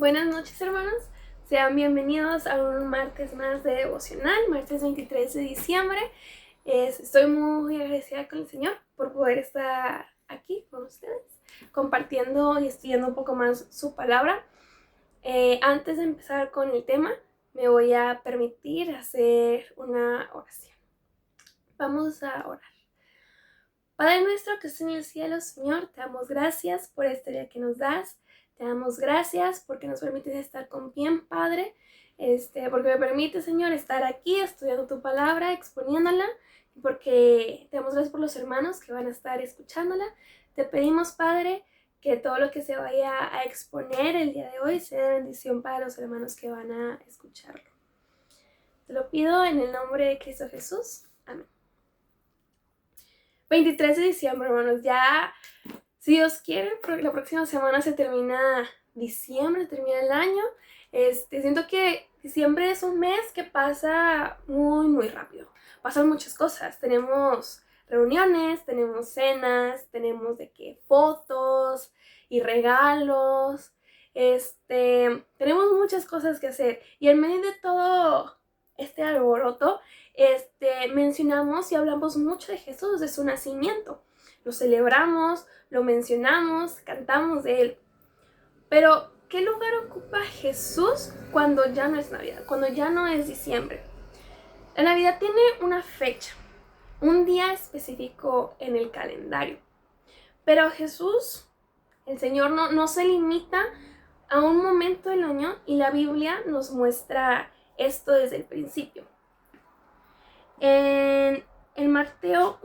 Buenas noches, hermanos. Sean bienvenidos a un martes más de devocional, martes 23 de diciembre. Estoy muy agradecida con el Señor por poder estar aquí con ustedes, compartiendo y estudiando un poco más su palabra. Antes de empezar con el tema, me voy a permitir hacer una oración. Vamos a orar. Padre nuestro que estás en el cielo, Señor, te damos gracias por este día que nos das. Te damos gracias porque nos permites estar con bien, Padre. Porque me permite, Señor, estar aquí estudiando tu palabra, exponiéndola. Y porque te damos gracias por los hermanos que van a estar escuchándola. Te pedimos, Padre, que todo lo que se vaya a exponer el día de hoy sea de bendición para los hermanos que van a escucharlo. Te lo pido en el nombre de Cristo Jesús. Amén. 23 de diciembre, hermanos, ya, si Dios quiere, la próxima semana se termina diciembre, termina el año. Siento que diciembre es un mes que pasa muy, muy rápido. Pasan muchas cosas. Tenemos reuniones, tenemos cenas, tenemos fotos y regalos. Tenemos muchas cosas que hacer. Y en medio de todo este alboroto, mencionamos y hablamos mucho de Jesús, de su nacimiento. Lo celebramos, lo mencionamos, cantamos de él. Pero, ¿qué lugar ocupa Jesús cuando ya no es Navidad, cuando ya no es diciembre? La Navidad tiene una fecha, un día específico en el calendario. Pero Jesús, el Señor, no se limita a un momento del año, y la Biblia nos muestra esto desde el principio. En Mateo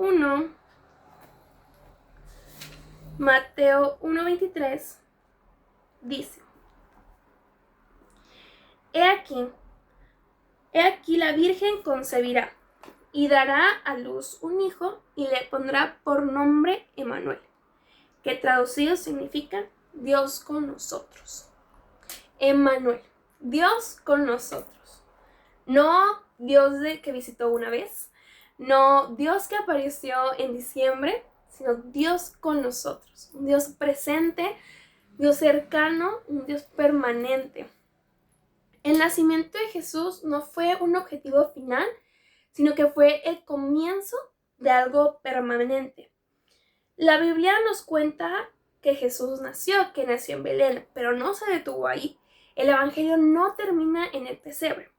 1:23 dice: He aquí la Virgen concebirá y dará a luz un hijo y le pondrá por nombre Emmanuel, que traducido significa Dios con nosotros. Emmanuel, Dios con nosotros. No Dios que visitó una vez, no Dios que apareció en diciembre, sino Dios con nosotros. Un Dios presente, Dios cercano, un Dios permanente. El nacimiento de Jesús no fue un objetivo final, sino que fue el comienzo de algo permanente. La Biblia nos cuenta que Jesús que nació en Belén, pero no se detuvo ahí. El Evangelio no termina en el pesebre.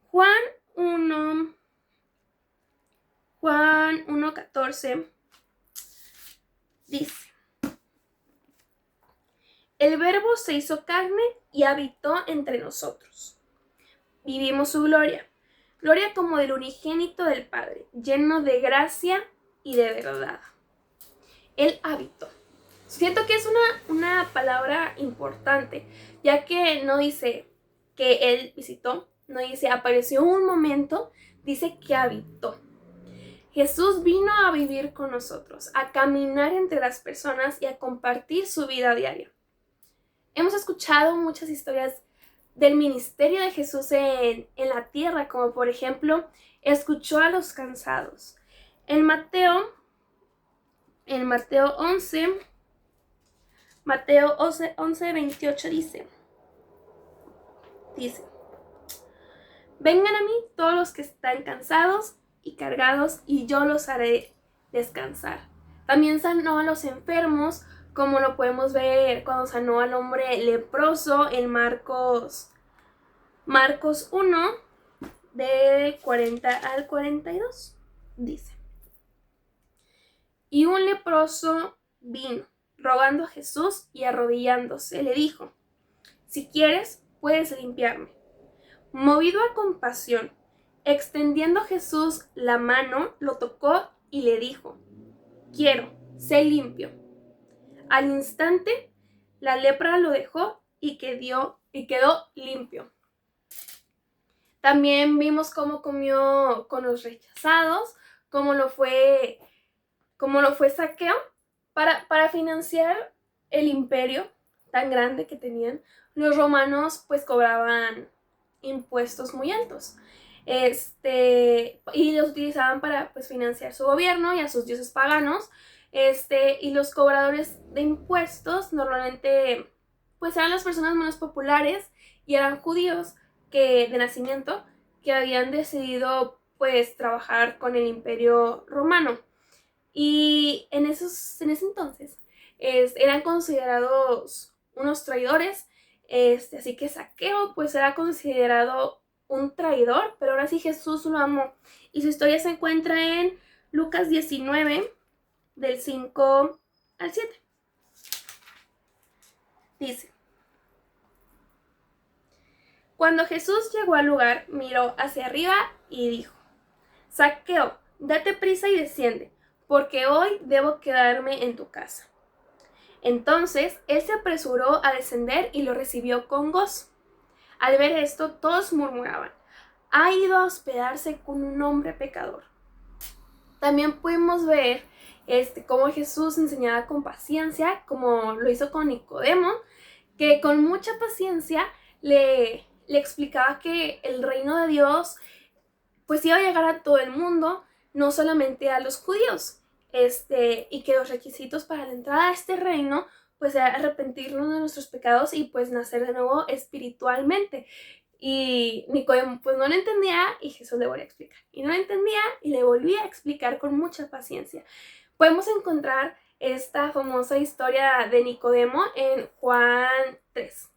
Juan 1:14 dice: El Verbo se hizo carne y habitó entre nosotros. Vivimos su gloria como del unigénito del Padre, lleno de gracia y de verdad. Él habitó. Siento que es una palabra importante, ya que no dice que Él visitó, no dice apareció un momento, dice que habitó. Jesús vino a vivir con nosotros, a caminar entre las personas y a compartir su vida diaria. Hemos escuchado muchas historias del ministerio de Jesús en la tierra, como por ejemplo, escuchó a los cansados. En Mateo 11:28 dice: Vengan a mí todos los que están cansados y cargados, y yo los haré descansar. También sanó a los enfermos, como lo podemos ver cuando sanó al hombre leproso en Marcos 1, de 40 al 42. Dice: Y un leproso vino, rogando a Jesús y arrodillándose, le dijo: Si quieres, puedes limpiarme. Movido a compasión, extendiendo Jesús la mano, lo tocó y le dijo: Quiero, sé limpio. Al instante, la lepra lo dejó y quedó limpio. También vimos cómo comió con los rechazados, cómo lo fue Zaqueo para financiar el imperio tan grande que tenían. Los romanos pues cobraban impuestos muy altos, y los utilizaban para pues financiar su gobierno y a sus dioses paganos, y los cobradores de impuestos normalmente pues eran las personas menos populares y eran judíos que de nacimiento que habían decidido pues trabajar con el Imperio Romano. Y en ese entonces eran considerados unos traidores, así que Zaqueo pues era considerado un traidor, pero ahora sí Jesús lo amó. Y su historia se encuentra en Lucas 19, del 5 al 7. Dice: cuando Jesús llegó al lugar, miró hacia arriba y dijo: Zaqueo, date prisa y desciende, porque hoy debo quedarme en tu casa. Entonces él se apresuró a descender y lo recibió con gozo. Al ver esto, todos murmuraban: ha ido a hospedarse con un hombre pecador. También pudimos ver cómo Jesús enseñaba con paciencia, como lo hizo con Nicodemo, que con mucha paciencia le explicaba que el reino de Dios pues iba a llegar a todo el mundo, no solamente a los judíos, y que los requisitos para la entrada a este reino pues era arrepentirnos de nuestros pecados y pues nacer de nuevo espiritualmente. Y Nicodemo pues no lo entendía y Jesús le volvió a explicar. Y no lo entendía y le volvía a explicar con mucha paciencia. Podemos encontrar esta famosa historia de Nicodemo en Juan 3.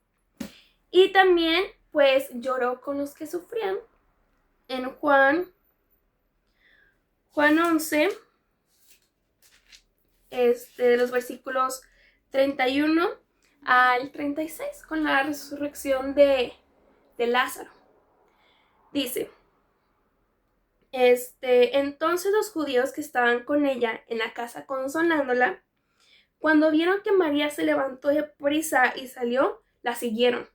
Y también pues lloró con los que sufrían en Juan 11, de los versículos 31 al 36, con la resurrección de Lázaro. Dice: entonces los judíos que estaban con ella en la casa consolándola, cuando vieron que María se levantó de prisa y salió, la siguieron,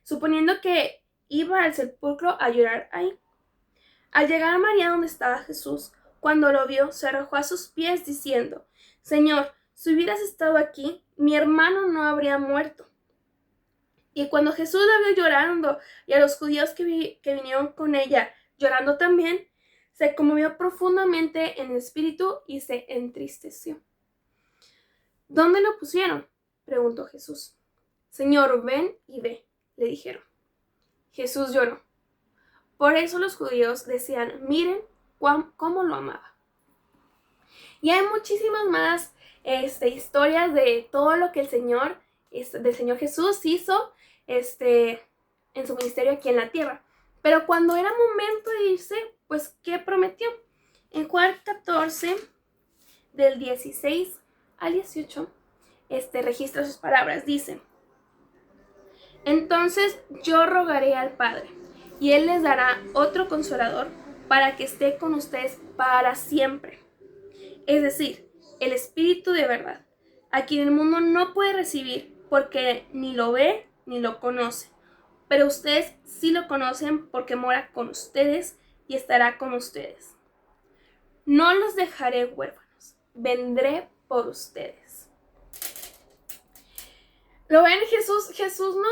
suponiendo que iba al sepulcro a llorar ahí. Al llegar María donde estaba Jesús, cuando lo vio, se arrojó a sus pies diciendo: Señor, si hubieras estado aquí, mi hermano no habría muerto. Y cuando Jesús la vio llorando y a los judíos que vinieron con ella llorando también, se conmovió profundamente en el espíritu y se entristeció. ¿Dónde lo pusieron?, preguntó Jesús. Señor, ven y ve, le dijeron. Jesús lloró. Por eso los judíos decían: miren cómo lo amaba. Y hay muchísimas más historias de todo lo que el Señor, del Señor Jesús hizo en su ministerio aquí en la tierra. Pero cuando era momento de irse, pues, ¿qué prometió? En Juan 14, del 16 al 18, registra sus palabras. Dice: entonces yo rogaré al Padre, y Él les dará otro consolador para que esté con ustedes para siempre. Es decir, el Espíritu de verdad, a quien el mundo no puede recibir porque ni lo ve ni lo conoce. Pero ustedes sí lo conocen porque mora con ustedes y estará con ustedes. No los dejaré huérfanos, vendré por ustedes. ¿Lo ven? Jesús no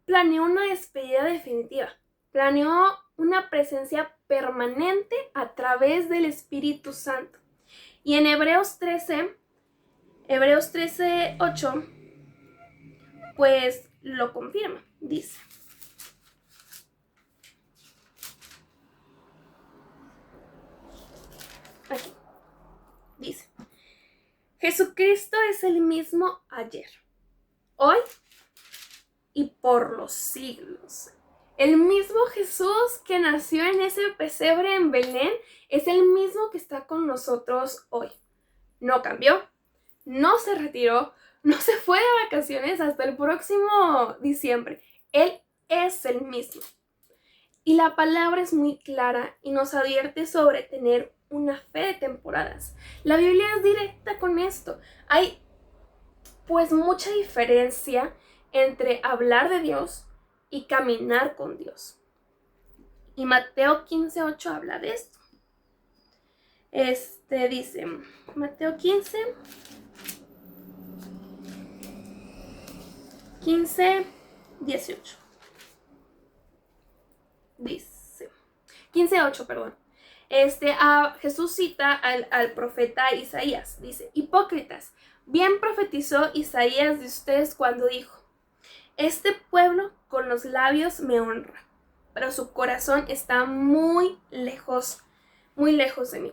planeó una despedida definitiva. Planeó una presencia permanente a través del Espíritu Santo. Y en Hebreos 13, 8, pues lo confirma. Dice: aquí, dice: Jesucristo es el mismo ayer, hoy y por los siglos. El mismo Jesús que nació en ese pesebre en Belén es el mismo que está con nosotros hoy. No cambió, no se retiró, no se fue de vacaciones hasta el próximo diciembre. Él es el mismo. Y la palabra es muy clara y nos advierte sobre tener una fe de temporadas. La Biblia es directa con esto. Hay pues mucha diferencia entre hablar de Dios y caminar con Dios. Y Mateo 15:8 habla de esto. Dice, Mateo 15:18. Dice, 15:8, perdón. Jesús cita al profeta Isaías. Dice: hipócritas, bien profetizó Isaías de ustedes cuando dijo: Este pueblo con los labios me honra, pero su corazón está muy lejos de mí.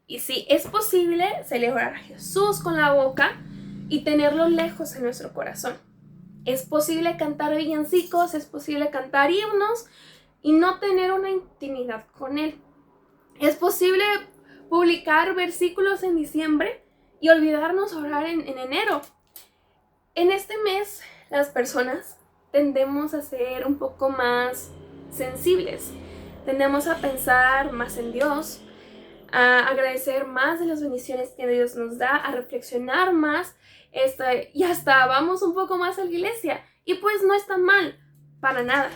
Y sí, es posible celebrar a Jesús con la boca y tenerlo lejos en nuestro corazón. Es posible cantar villancicos, es posible cantar himnos y no tener una intimidad con Él. Es posible publicar versículos en diciembre y olvidarnos orar en enero. En este mes, las personas tendemos a ser un poco más sensibles. Tendemos a pensar más en Dios, a agradecer más de las bendiciones que Dios nos da, a reflexionar más, y hasta vamos un poco más a la iglesia. Y pues no está mal, para nada.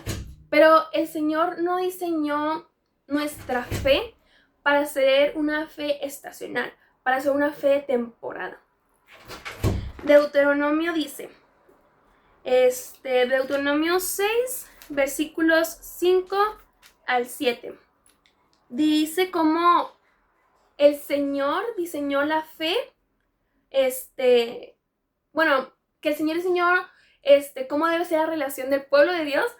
Pero el Señor no diseñó nuestra fe para ser una fe estacional, para ser una fe temporal. Deuteronomio dice, Deuteronomio 6, versículos 5 al 7. Dice cómo el Señor diseñó la fe, que el Señor diseñó, cómo debe ser la relación del pueblo de Dios,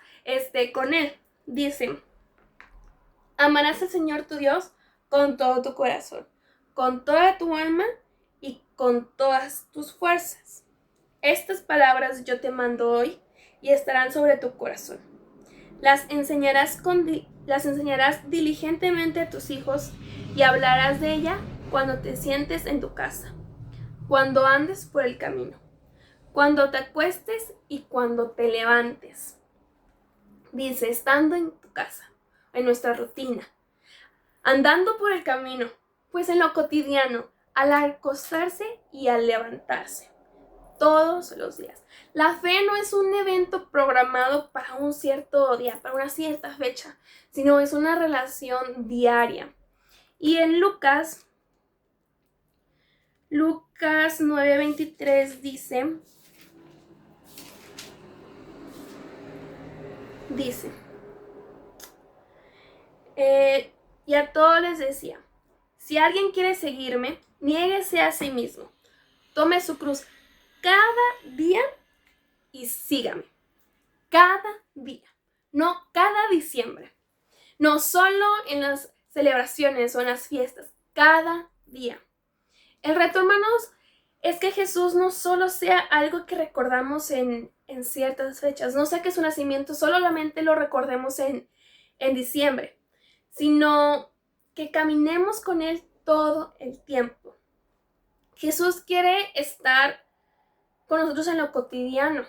con Él. Dice, amarás al Señor tu Dios con todo tu corazón, con toda tu alma y con todas tus fuerzas. Estas palabras yo te mando hoy y estarán sobre tu corazón. Las enseñarás diligentemente a tus hijos y hablarás de ella cuando te sientes en tu casa, cuando andes por el camino, cuando te acuestes y cuando te levantes. Dice, estando en tu casa, en nuestra rutina, andando por el camino, pues en lo cotidiano, al acostarse y al levantarse, todos los días. La fe no es un evento programado para un cierto día, para una cierta fecha, sino es una relación diaria. Y en Lucas 9:23 dice, y a todos les decía, si alguien quiere seguirme, niéguese a sí mismo, tome su cruz cada día y sígame. Cada día, no cada diciembre, no solo en las celebraciones o en las fiestas, cada día. El reto, hermanos, es que Jesús no solo sea algo que recordamos en ciertas fechas, no sea que su nacimiento solamente lo recordemos en diciembre, sino que caminemos con Él todo el tiempo. Jesús quiere estar con nosotros en lo cotidiano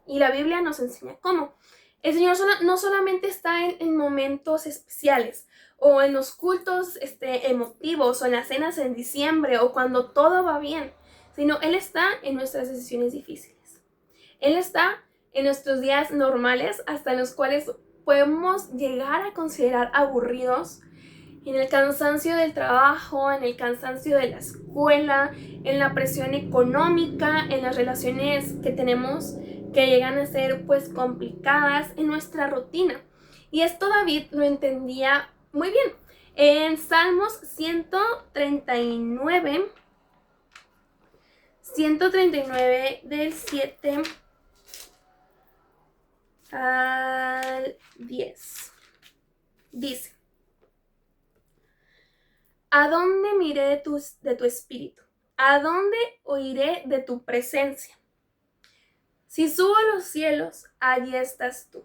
y la Biblia nos enseña cómo. El Señor no solamente está en momentos especiales o en los cultos emotivos o en las cenas en diciembre o cuando todo va bien, sino Él está en nuestras decisiones difíciles. Él está en nuestros días normales, hasta en los cuales podemos llegar a considerar aburridos, en el cansancio del trabajo, en el cansancio de la escuela, en la presión económica, en las relaciones que tenemos que llegan a ser pues complicadas, en nuestra rutina. Y esto David lo entendía muy bien. En Salmos 139 del 7 al 10 dice, ¿a dónde miré de tu espíritu? ¿A dónde oiré de tu presencia? Si subo a los cielos, allí estás tú.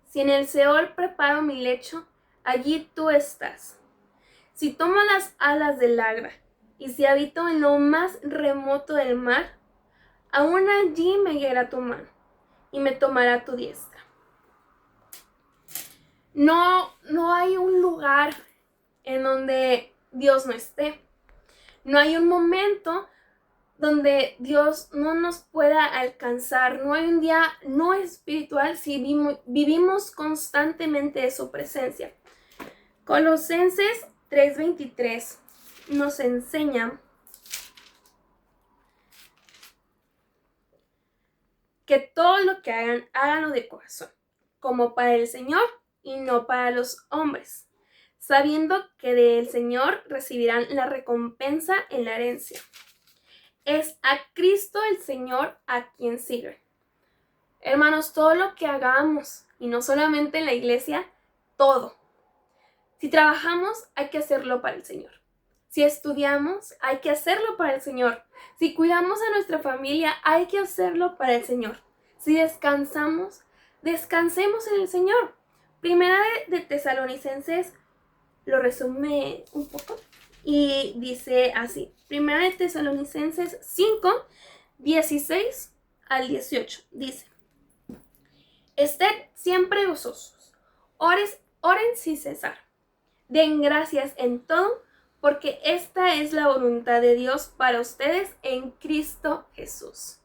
Si en el Seol preparo mi lecho, allí tú estás. Si tomo las alas del águila y si habito en lo más remoto del mar, aún allí me guiará tu mano y me tomará tu diestra. No hay un lugar en donde Dios no esté. No hay un momento donde Dios no nos pueda alcanzar. No hay un día no espiritual si vivimos constantemente de su presencia. Colosenses 3:23 nos enseña que todo lo que hagan, háganlo de corazón, como para el Señor y no para los hombres, sabiendo que del Señor recibirán la recompensa en la herencia. Es a Cristo el Señor a quien sirve. Hermanos, todo lo que hagamos, y no solamente en la iglesia, todo. Si trabajamos, hay que hacerlo para el Señor. Si estudiamos, hay que hacerlo para el Señor. Si cuidamos a nuestra familia, hay que hacerlo para el Señor. Si descansamos, descansemos en el Señor. Primera de Tesalonicenses lo resume un poco y dice así. Primera de Tesalonicenses 5, 16 al 18. Dice: Estén siempre gozosos, oren sin cesar, den gracias en todo, porque esta es la voluntad de Dios para ustedes en Cristo Jesús.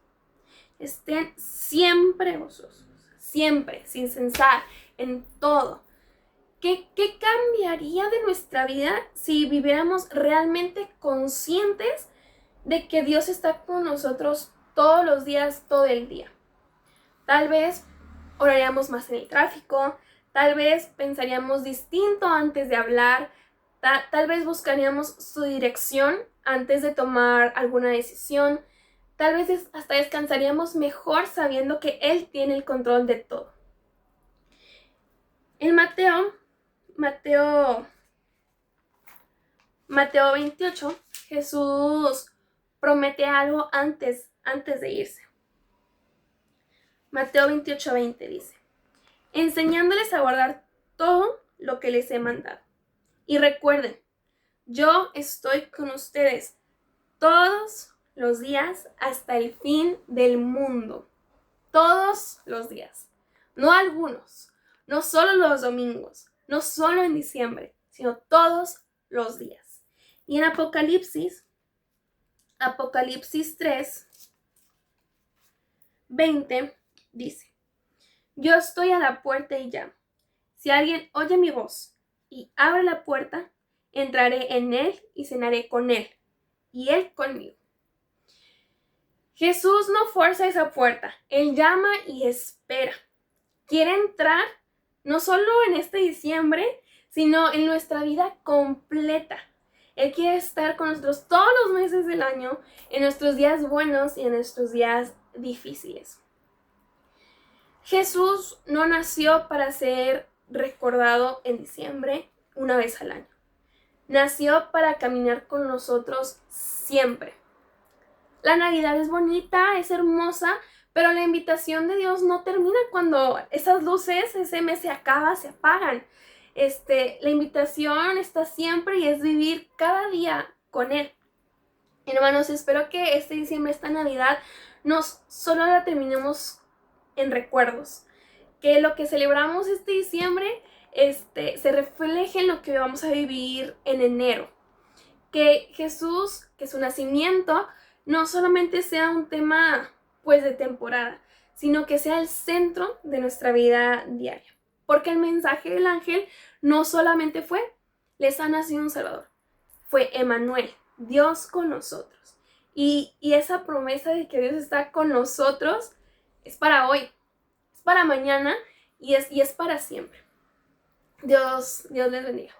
Estén siempre gozosos, siempre, sin cesar, en todo. ¿Qué cambiaría de nuestra vida si viviéramos realmente conscientes de que Dios está con nosotros todos los días, todo el día? Tal vez oraríamos más en el tráfico, tal vez pensaríamos distinto antes de hablar, tal vez buscaríamos su dirección antes de tomar alguna decisión, tal vez hasta descansaríamos mejor sabiendo que Él tiene el control de todo. En Mateo 28, Jesús promete algo antes de irse. Mateo 28, 20 dice: enseñándoles a guardar todo lo que les he mandado. Y recuerden, yo estoy con ustedes todos los días hasta el fin del mundo. Todos los días. No algunos. No solo los domingos. No solo en diciembre. Sino todos los días. Y en Apocalipsis 3, 20 dice: yo estoy a la puerta y llamo. Si alguien oye mi voz y abre la puerta, entraré en él y cenaré con él, y él conmigo. Jesús no fuerza esa puerta, Él llama y espera. Quiere entrar no solo en este diciembre, sino en nuestra vida completa. Él quiere estar con nosotros todos los meses del año, en nuestros días buenos y en nuestros días difíciles. Jesús no nació para ser recordado en diciembre una vez al año. Nació para caminar con nosotros siempre. La Navidad es bonita, es hermosa, pero la invitación de Dios no termina cuando esas luces, ese mes se acaba, se apagan. La invitación está siempre y es vivir cada día con Él. Hermanos, espero que este diciembre, esta Navidad, no solo la terminemos en recuerdos. Que lo que celebramos este diciembre se refleje en lo que vamos a vivir en enero. Que Jesús, que su nacimiento, no solamente sea un tema pues de temporada, sino que sea el centro de nuestra vida diaria. Porque el mensaje del ángel no solamente fue: les ha nacido un Salvador. Fue Emmanuel, Dios con nosotros. Y esa promesa de que Dios está con nosotros es para hoy, es para mañana y es para siempre. Dios les bendiga.